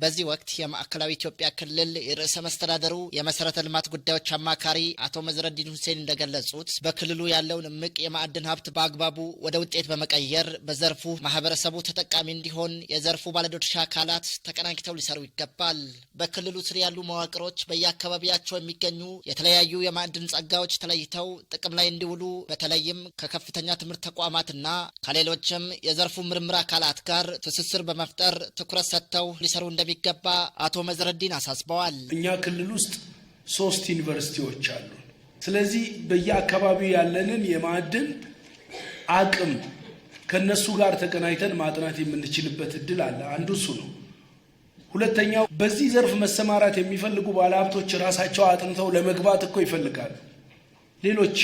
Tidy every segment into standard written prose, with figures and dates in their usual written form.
በዚህ ወቅት የማዕከላዊ ኢትዮጵያ ክልል ርዕሰ መስተዳደሩ የመሰረተ ልማት ጉዳዮች አማካሪ አቶ መዝረዲን ሁሴን እንደገለጹት በክልሉ ያለውን እምቅ የማዕድን ሀብት በአግባቡ ወደ ውጤት በመቀየር በዘርፉ ማህበረሰቡ ተጠቃሚ እንዲሆን የዘርፉ ባለድርሻ አካላት ተቀናጅተው ሊሰሩ ይገባል። በክልሉ ስር ያሉ መዋቅሮች በየአካባቢያቸው የሚገኙ የተለያዩ የማዕድን ጸጋዎች ተለይተው ጥቅም ላይ እንዲውሉ በተለይም ከከፍተኛ ትምህርት ተቋማትና ከሌሎችም የዘርፉ ምርምር አካላት ጋር ትስስር በመፍጠር ትኩረት ሰጥተው ሊሰሩ እንደሚገባ አቶ መዝረዲን አሳስበዋል። እኛ ክልል ውስጥ 3 ዩኒቨርሲቲዎች አሉ። ስለዚህ በየአካባቢው ያለንን የማዕድን አቅም ከነሱ ጋር ተቀናይተን ማጥናት የምንችልበት እድል አለ። አንዱ እሱ ነው። ሁለተኛው በዚህ ዘርፍ መሰማራት የሚፈልጉ ባለሀብቶች ራሳቸው አጥንተው ለመግባት እኮ ይፈልጋሉ። ሌሎች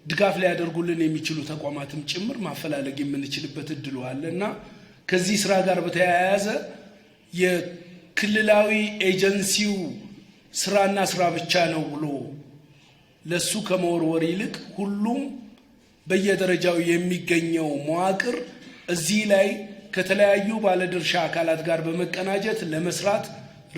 ድጋፍ ሊያደርጉልን የሚችሉ ተቋማትም ጭምር ማፈላለግ የምንችልበት እድል አለና ከዚህ ስራ ጋር በተያያዘ የክልላዊ ኤጀንሲው ስራና ስራ ብቻ ነው ብሎ ለሱ ከመወርወር ይልቅ ሁሉም በየደረጃው የሚገኘው መዋቅር እዚህ ላይ ከተለያዩ ባለድርሻ አካላት ጋር በመቀናጀት ለመስራት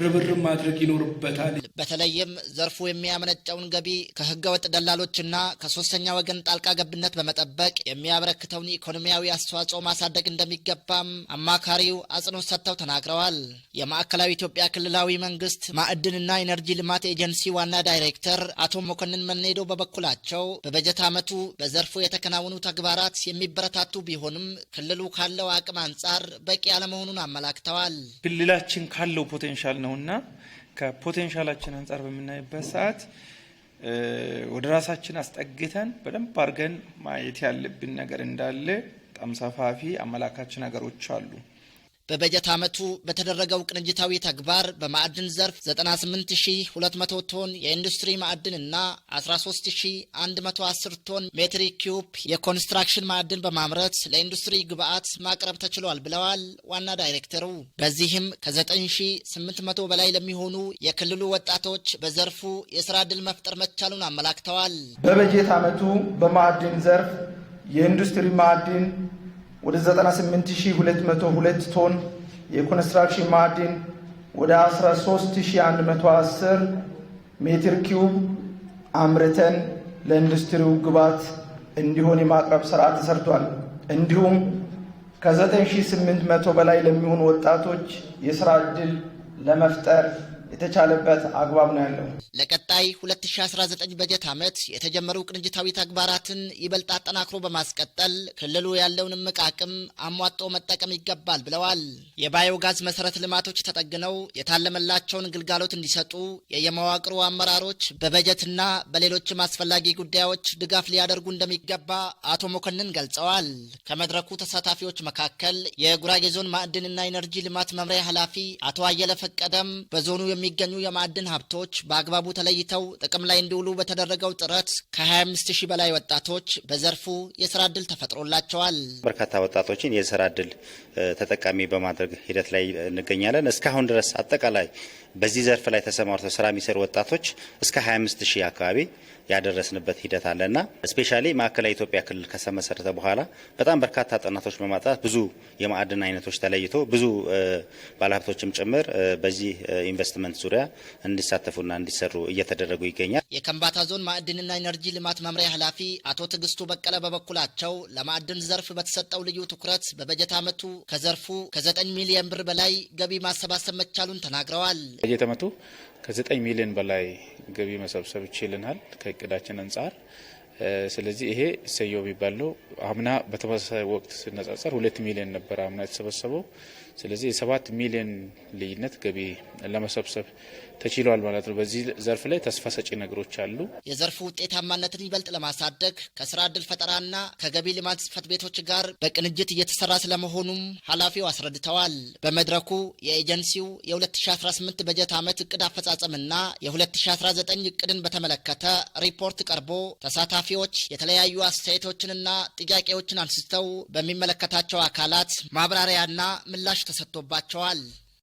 ርብርብ ማድረግ ይኖርበታል። በተለይም ዘርፉ የሚያመነጨውን ገቢ ከህገወጥ ደላሎችና ከሶስተኛ ወገን ጣልቃ ገብነት በመጠበቅ የሚያበረክተውን ኢኮኖሚያዊ አስተዋጽኦ ማሳደግ እንደሚገባም አማካሪው አጽንኦት ሰጥተው ተናግረዋል። የማዕከላዊ ኢትዮጵያ ክልላዊ መንግስት ማዕድንና ኢነርጂ ልማት ኤጀንሲ ዋና ዳይሬክተር አቶ መኮንን መኔዶ በበኩላቸው በበጀት ዓመቱ በዘርፉ የተከናወኑ ተግባራት የሚበረታቱ ቢሆንም ክልሉ ካለው አቅም አንጻር በቂ ያለመሆኑን አመላክተዋል። ክልላችን ካለው ፖቴንሻል ነውና ከፖቴንሻላችን አንጻር በምናይበት ሰዓት ወደ ራሳችን አስጠግተን በደንብ አድርገን ማየት ያለብን ነገር እንዳለ በጣም ሰፋፊ አመላካች ነገሮች አሉ። በበጀት ዓመቱ በተደረገው ቅንጅታዊ ተግባር በማዕድን ዘርፍ 98200 ቶን የኢንዱስትሪ ማዕድንና 13110 ቶን ሜትሪክ ኪዩብ የኮንስትራክሽን ማዕድን በማምረት ለኢንዱስትሪ ግብዓት ማቅረብ ተችሏል ብለዋል ዋና ዳይሬክተሩ። በዚህም ከ9800 በላይ ለሚሆኑ የክልሉ ወጣቶች በዘርፉ የስራ ዕድል መፍጠር መቻሉን አመላክተዋል። በበጀት ዓመቱ በማዕድን ዘርፍ የኢንዱስትሪ ማዕድን ወደ 98202 ቶን የኮንስትራክሽን ማዕድን ወደ 13110 ሜትር ኪዩብ አምርተን ለኢንዱስትሪው ግብዓት እንዲሆን የማቅረብ ስራ ተሰርቷል። እንዲሁም ከ9800 በላይ ለሚሆኑ ወጣቶች የስራ ዕድል ለመፍጠር የተቻለበት አግባብ ነው ያለው። ለቀጣይ 2019 በጀት ዓመት የተጀመሩ ቅንጅታዊ ተግባራትን ይበልጥ አጠናክሮ በማስቀጠል ክልሉ ያለውን እምቅ አቅም አሟጦ መጠቀም ይገባል ብለዋል። የባዮጋዝ መሰረተ ልማቶች ተጠግነው የታለመላቸውን ግልጋሎት እንዲሰጡ የየመዋቅሩ አመራሮች በበጀትና በሌሎችም አስፈላጊ ጉዳዮች ድጋፍ ሊያደርጉ እንደሚገባ አቶ መኮንን ገልጸዋል። ከመድረኩ ተሳታፊዎች መካከል የጉራጌ ዞን ማዕድንና ኢነርጂ ልማት መምሪያ ኃላፊ አቶ አየለ ፈቀደም በዞኑ የሚገኙ የማዕድን ሀብቶች በአግባቡ ተለይተው ጥቅም ላይ እንዲውሉ በተደረገው ጥረት ከ25000 በላይ ወጣቶች በዘርፉ የስራ ዕድል ተፈጥሮላቸዋል። በርካታ ወጣቶችን የስራ ዕድል ተጠቃሚ በማድረግ ሂደት ላይ እንገኛለን። እስካሁን ድረስ አጠቃላይ በዚህ ዘርፍ ላይ ተሰማርተው ስራ የሚሰሩ ወጣቶች እስከ 25000 አካባቢ ያደረስንበት ሂደት አለና ስፔሻሊ ማዕከላዊ ኢትዮጵያ ክልል ከመሰረተ በኋላ በጣም በርካታ ጥናቶች በማጥራት ብዙ የማዕድን አይነቶች ተለይቶ ብዙ ባለሀብቶችም ጭምር በዚህ ኢንቨስትመንት ዙሪያ እንዲሳተፉና እንዲሰሩ እየተደረጉ ይገኛል። የከምባታ ዞን ማዕድንና ኢነርጂ ልማት መምሪያ ኃላፊ አቶ ትግስቱ በቀለ በበኩላቸው ለማዕድን ዘርፍ በተሰጠው ልዩ ትኩረት በበጀት ዓመቱ ከዘርፉ ከ9 ሚሊዮን ብር በላይ ገቢ ማሰባሰብ መቻሉን ተናግረዋል። በጀት ዓመቱ ከ9 ሚሊዮን በላይ ገቢ መሰብሰብ ይችላል ከእቅዳችን አንጻር። ስለዚህ ይሄ ሰየው ቢባለው አምና በተመሳሳይ ወቅት ሲነጻጸር 2 ሚሊዮን ነበር አምና የተሰበሰበው። ስለዚህ የ7 ሚሊዮን ልዩነት ገቢ ለመሰብሰብ ተችሏል ማለት ነው። በዚህ ዘርፍ ላይ ተስፋ ሰጪ ነገሮች አሉ። የዘርፉ ውጤታማነትን ይበልጥ ለማሳደግ ከስራ ዕድል ፈጠራና ከገቢ ልማት ጽሕፈት ቤቶች ጋር በቅንጅት እየተሰራ ስለመሆኑም ኃላፊው አስረድተዋል። በመድረኩ የኤጀንሲው የ2018 በጀት ዓመት እቅድ አፈጻጸምና የ2019 እቅድን በተመለከተ ሪፖርት ቀርቦ ተሳታፊዎች የተለያዩ አስተያየቶችንና ጥያቄዎችን አንስተው በሚመለከታቸው አካላት ማብራሪያና ምላሽ ተሰጥቶባቸዋል።